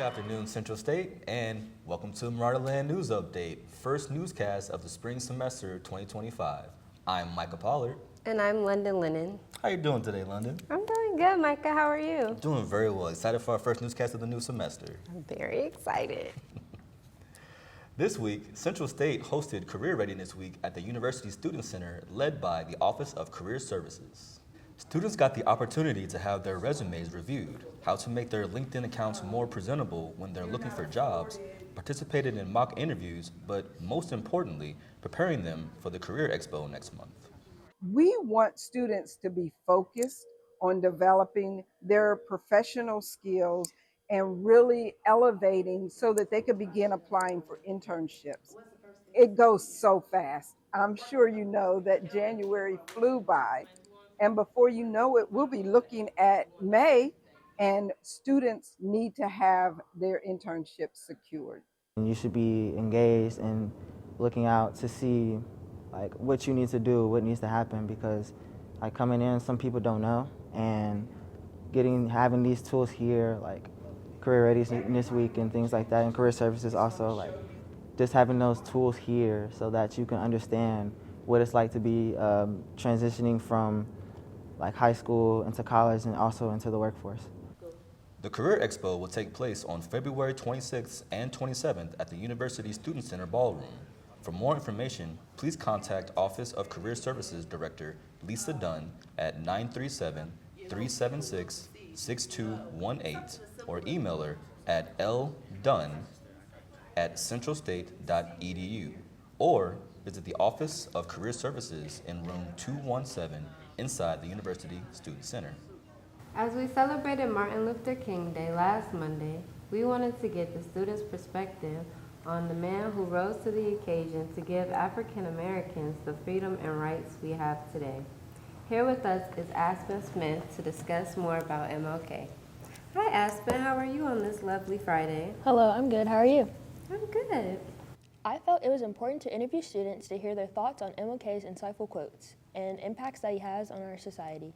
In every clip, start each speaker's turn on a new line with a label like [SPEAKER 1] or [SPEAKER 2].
[SPEAKER 1] afternoon, Central State, and welcome to Marauder Land News Update, first newscast of the spring semester 2025. I'm Micah Pollard.
[SPEAKER 2] And I'm London Lennon.
[SPEAKER 1] How you doing today, London?
[SPEAKER 2] I'm doing good, Micah. How are you?
[SPEAKER 1] Doing very well. Excited for our first newscast of the new semester.
[SPEAKER 2] I'm very excited.
[SPEAKER 1] This week, Central State hosted Career Readiness Week at the University Student Center led by the Office of Career Services. Students got the opportunity to have their resumes reviewed, how to make their LinkedIn accounts more presentable when they're looking for jobs, participated in mock interviews, but most importantly, preparing them for the Career Expo next month.
[SPEAKER 3] We want students to be focused on developing their professional skills and really elevating so that they could begin applying for internships. It goes so fast. I'm sure you know that January flew by, and before you know it, we'll be looking at May, and students need to have their internships secured.
[SPEAKER 4] You should be engaged and looking out to see like what you need to do, what needs to happen, because like coming in, some people don't know, and having these tools here, like Career Readiness Week and things like that, and career services also, like just having those tools here so that you can understand what it's like to be transitioning from like high school into college and also into the workforce.
[SPEAKER 1] The Career Expo will take place on February 26th and 27th at the University Student Center Ballroom. For more information, please contact Office of Career Services Director Lisa Dunn at 937-376-6218 or email her at ldunn@centralstate.edu or visit the Office of Career Services in room 217 inside the University Student Center.
[SPEAKER 2] As we celebrated Martin Luther King Day last Monday, we wanted to get the students' perspective on the man who rose to the occasion to give African Americans the freedom and rights we have today. Here with us is Aspen Smith to discuss more about MLK. Hi Aspen, how are you on this lovely Friday?
[SPEAKER 5] Hello, I'm good. How are you?
[SPEAKER 2] I'm good.
[SPEAKER 5] I felt it was important to interview students to hear their thoughts on MLK's insightful quotes and impacts that he has on our society.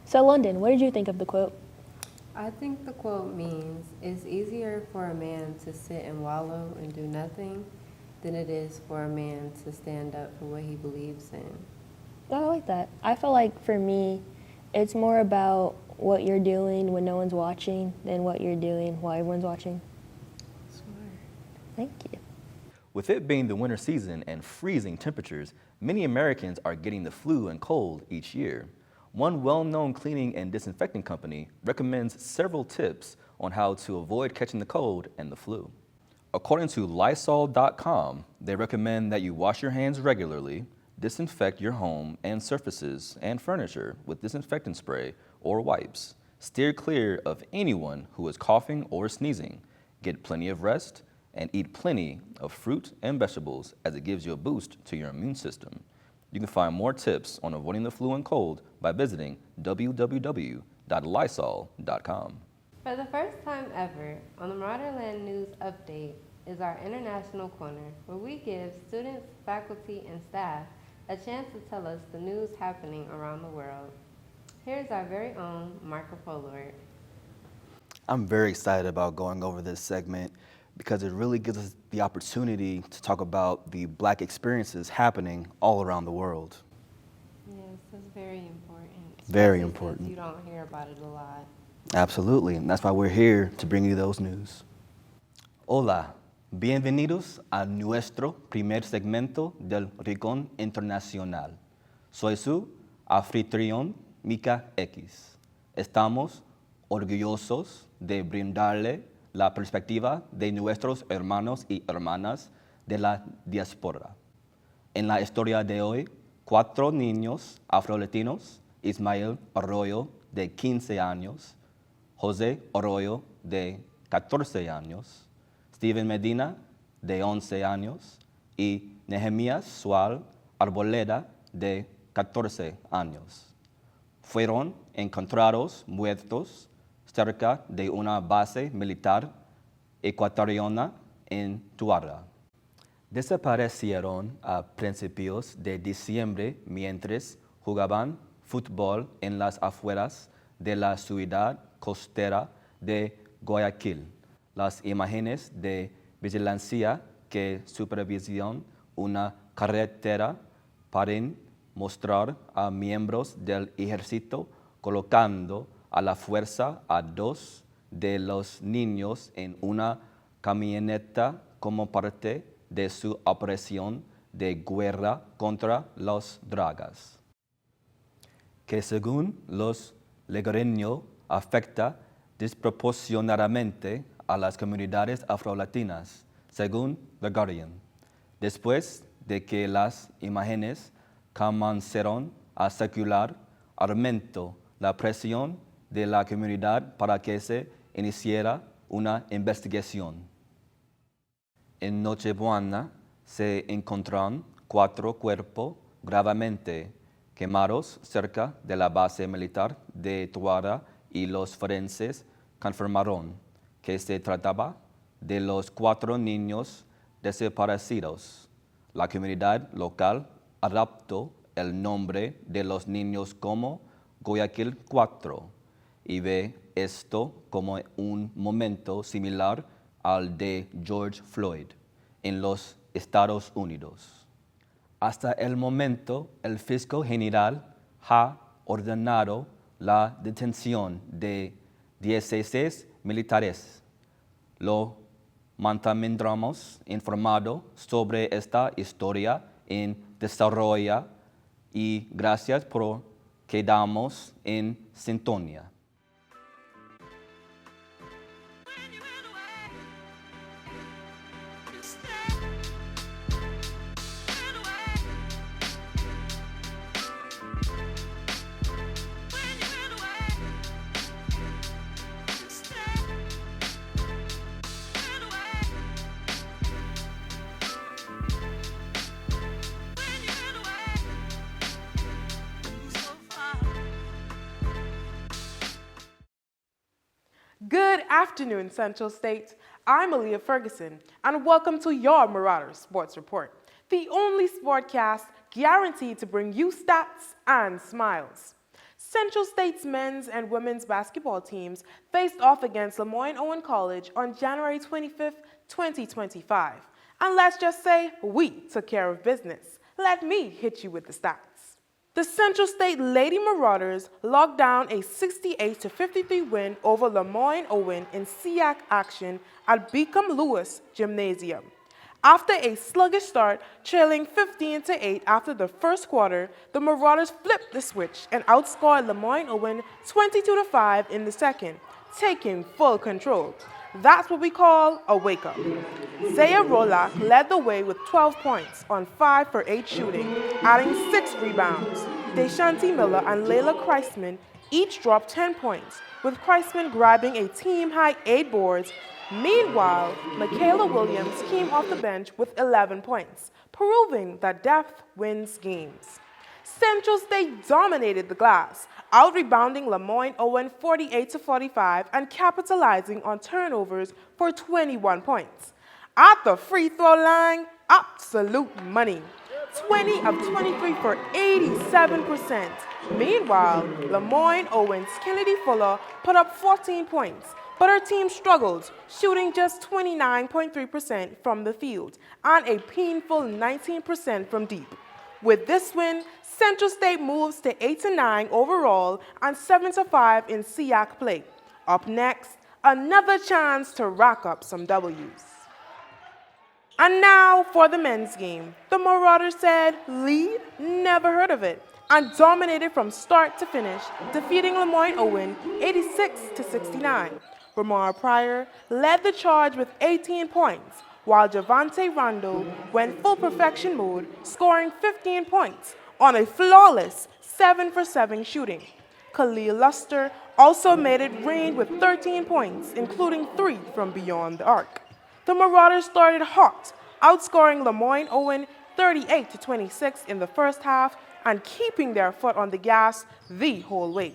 [SPEAKER 5] So London, what did you think of the quote?
[SPEAKER 2] I think the quote means it's easier for a man to sit and wallow and do nothing than it is for a man to stand up for what he believes in.
[SPEAKER 5] I like that. I feel like for me, it's more about what you're doing when no one's watching than what you're doing while everyone's watching.
[SPEAKER 2] Smart.
[SPEAKER 5] Thank you.
[SPEAKER 1] With it being the winter season and freezing temperatures, many Americans are getting the flu and cold each year. One well-known cleaning and disinfecting company recommends several tips on how to avoid catching the cold and the flu. According to Lysol.com, they recommend that you wash your hands regularly, disinfect your home and surfaces and furniture with disinfectant spray or wipes, steer clear of anyone who is coughing or sneezing, get plenty of rest, and eat plenty of fruit and vegetables as it gives you a boost to your immune system. You can find more tips on avoiding the flu and cold by visiting www.lysol.com.
[SPEAKER 2] For the first time ever, on the Marauder Land News Update is our International Corner, where we give students, faculty, and staff a chance to tell us the news happening around the world. Here's our very own Marco Polard.
[SPEAKER 1] I'm very excited about going over this segment because it really gives us the opportunity to talk about the Black experiences happening all around the world.
[SPEAKER 2] Yes, that's very important.
[SPEAKER 1] Very
[SPEAKER 2] especially
[SPEAKER 1] important.
[SPEAKER 2] since you don't hear about it a lot.
[SPEAKER 1] Absolutely, and that's why we're here to bring you those news. Hola, bienvenidos a nuestro primer segmento del Rincón Internacional. Soy su anfitrión, Mika X. Estamos orgullosos de brindarle la perspectiva de nuestros hermanos y hermanas de la diáspora. En la historia de hoy, 4 niños afrolatinos, Ismael Arroyo, de 15 años, José Arroyo, de 14 años, Steven Medina, de 11 años, y Nehemías Sual Arboleda, de 14 años. Fueron encontrados muertos cerca de una base militar ecuatoriana en Tuara. Desaparecieron a principios de diciembre mientras jugaban fútbol en las afueras de la ciudad costera de Guayaquil. Las imágenes de vigilancia que supervisan una carretera parecen mostrar a miembros del ejército colocando a la fuerza a 2 de los niños en una camioneta como parte de su operación de guerra contra las drogas, que según los legareños afecta desproporcionadamente a las comunidades afrolatinas, según The Guardian. Después de que las imágenes comenzaron a circular, aumentó la presión de la comunidad para que se iniciara una investigación. En Nochebuena se encontraron 4 cuerpos gravemente quemados cerca de la base militar de Tuara y los forenses confirmaron que se trataba de los 4 niños desaparecidos. La comunidad local adoptó el nombre de los niños como Guayaquil 4 y ve esto como un momento similar al de George Floyd en los Estados Unidos. Hasta el momento, el fiscal general ha ordenado la detención de 16 militares. Lo mantendremos informado sobre esta historia en desarrollo y gracias por quedarnos en sintonía.
[SPEAKER 6] Good afternoon, Central State. I'm Aaliyah Ferguson, and welcome to your Marauder Sports Report, the only sportcast guaranteed to bring you stats and smiles. Central State's men's and women's basketball teams faced off against Lemoyne-Owen College on January 25th, 2025. And let's just say we took care of business. Let me hit you with the stats. The Central State Lady Marauders locked down a 68-53 win over Lemoyne-Owen in SEAC action at Beacom Lewis Gymnasium. After a sluggish start, trailing 15-8 after the first quarter, the Marauders flipped the switch and outscored Lemoyne-Owen 22-5 in the second, taking full control. That's what we call a wake-up. Zaya Rolak led the way with 12 points on 5 for 8 shooting, adding 6 rebounds. Deshanti Miller and Layla Christman each dropped 10 points, with Kreisman grabbing a team-high 8 boards. Meanwhile, Michaela Williams came off the bench with 11 points, proving that depth wins games. Central State dominated the glass, out-rebounding Lemoyne Owen 48-45 and capitalizing on turnovers for 21 points. At the free throw line, absolute money. 20 of 23 for 87%. Meanwhile, Lemoyne Owen's Kennedy Fuller put up 14 points, but her team struggled, shooting just 29.3% from the field and a painful 19% from deep. With this win, Central State moves to 8-9 overall and 7-5 in SEAC play. Up next, another chance to rack up some W's. And now for the men's game. The Marauders said lead, never heard of it, and dominated from start to finish, defeating Lemoyne Owen 86-69. Ramar Pryor led the charge with 18 points, while Javante Randall went full perfection mode, scoring 15 points on a flawless 7-for-7 shooting. Khalil Luster also made it rain with 13 points, including 3 from beyond the arc. The Marauders started hot, outscoring Lemoyne Owen 38-26 in the first half and keeping their foot on the gas the whole way.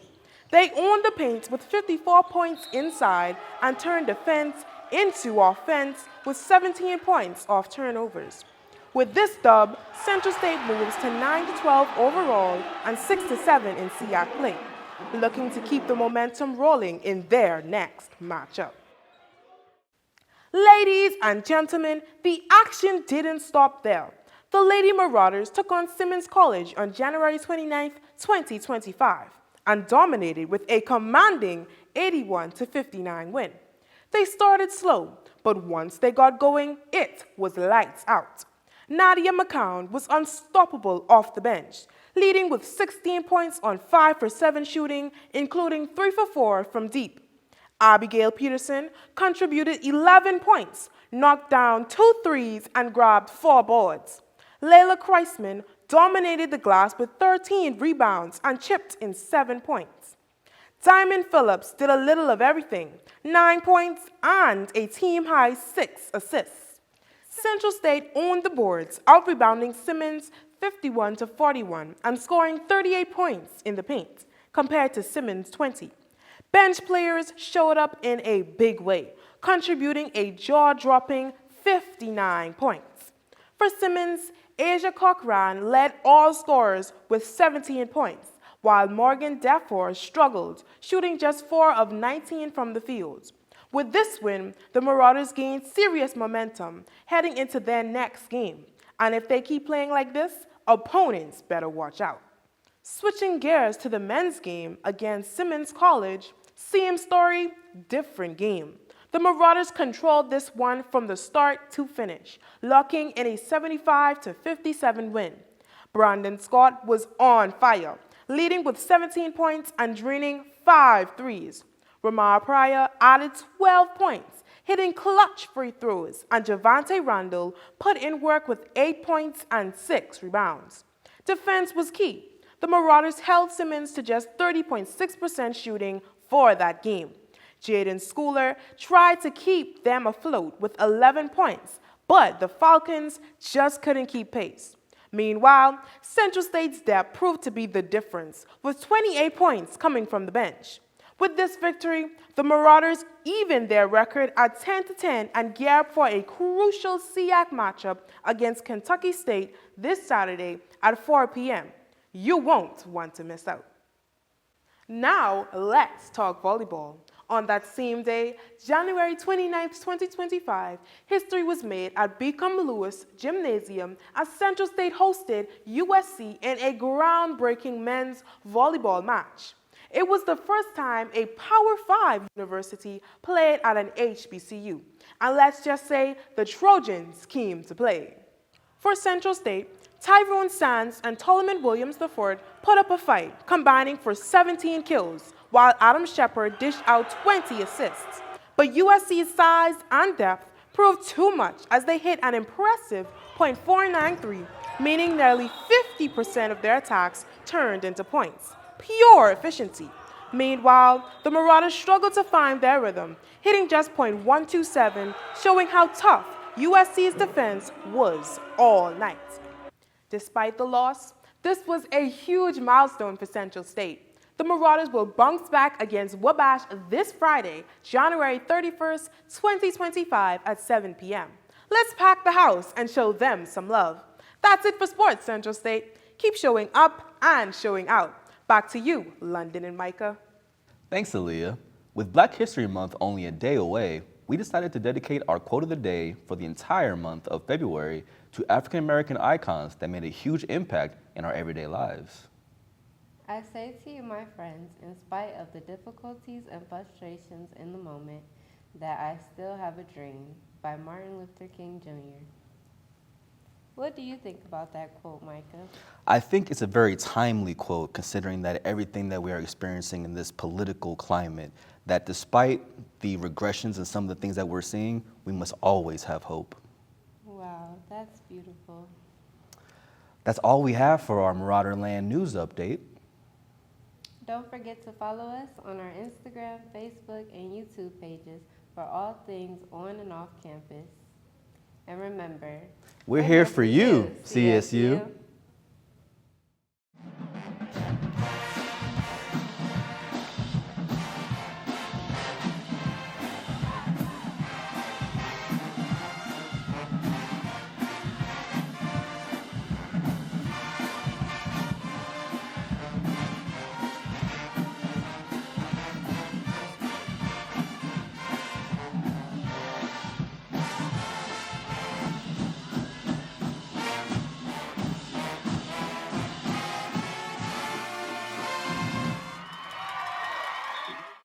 [SPEAKER 6] They owned the paint with 54 points inside and turned defense into offense with 17 points off turnovers. With this dub, Central State moves to 9-12 overall and 6-7 in SEAC play, looking to keep the momentum rolling in their next matchup. Ladies and gentlemen, the action didn't stop there. The Lady Marauders took on Simmons College on January 29, 2025, and dominated with a commanding 81-59 win. They started slow, but once they got going, it was lights out. Nadia McCown was unstoppable off the bench, leading with 16 points on 5-for-7 shooting, including 3-for-4 from deep. Abigail Peterson contributed 11 points, knocked down 2 threes, and grabbed 4 boards. Layla Kreisman dominated the glass with 13 rebounds and chipped in 7 points. Diamond Phillips did a little of everything, 9 points and a team-high 6 assists. Central State owned the boards, out-rebounding Simmons 51-41 and scoring 38 points in the paint, compared to Simmons' 20. Bench players showed up in a big way, contributing a jaw-dropping 59 points. For Simmons, Asia Cochran led all scorers with 17 points, while Morgan Defor struggled, shooting just 4 of 19 from the field. With this win, the Marauders gained serious momentum heading into their next game, and if they keep playing like this, opponents better watch out. Switching gears to the men's game against Simmons College, same story, different game. The Marauders controlled this one from the start to finish, locking in a 75-57 win. Brandon Scott was on fire, leading with 17 points and draining 5 threes. Ramar Pryor added 12 points, hitting clutch free throws, and Javante Randall put in work with 8 points and 6 rebounds. Defense was key. The Marauders held Simmons to just 30.6% shooting for that game. Jaden Schooler tried to keep them afloat with 11 points, but the Falcons just couldn't keep pace. Meanwhile, Central State's depth proved to be the difference, with 28 points coming from the bench. With this victory, the Marauders evened their record at 10-10 and geared for a crucial SEAC matchup against Kentucky State this Saturday at 4 p.m. You won't want to miss out. Now, let's talk volleyball. On that same day, January 29, 2025, history was made at Beacom Lewis Gymnasium as Central State hosted USC in a groundbreaking men's volleyball match. It was the first time a Power 5 university played at an HBCU, and let's just say the Trojans came to play. For Central State, Tyrone Sands and Tolman Williams III put up a fight, combining for 17 kills, while Adam Shepard dished out 20 assists. But USC's size and depth proved too much as they hit an impressive .493, meaning nearly 50% of their attacks turned into points. Pure efficiency. Meanwhile, the Marauders struggled to find their rhythm, hitting just .127, showing how tough USC's defense was all night. Despite the loss, this was a huge milestone for Central State. The Marauders will bounce back against Wabash this Friday, January 31st, 2025 at 7 p.m. Let's pack the house and show them some love. That's it for Sports Central State. Keep showing up and showing out. Back to you, London and Micah.
[SPEAKER 1] Thanks, Aaliyah. With Black History Month only a day away, we decided to dedicate our quote of the day for the entire month of February to African American icons that made a huge impact in our everyday lives.
[SPEAKER 2] I say to you, my friends, in spite of the difficulties and frustrations in the moment, that I still have a dream, by Martin Luther King Jr. What do you think about that quote, Micah?
[SPEAKER 1] I think it's a very timely quote, considering that everything that we are experiencing in this political climate, that despite the regressions and some of the things that we're seeing, we must always have hope.
[SPEAKER 2] Wow, that's beautiful.
[SPEAKER 1] That's all we have for our Marauder Land news update.
[SPEAKER 2] Don't forget to follow us on our Instagram, Facebook, and YouTube pages for all things on and off campus. And remember,
[SPEAKER 1] We're here for you, CSU.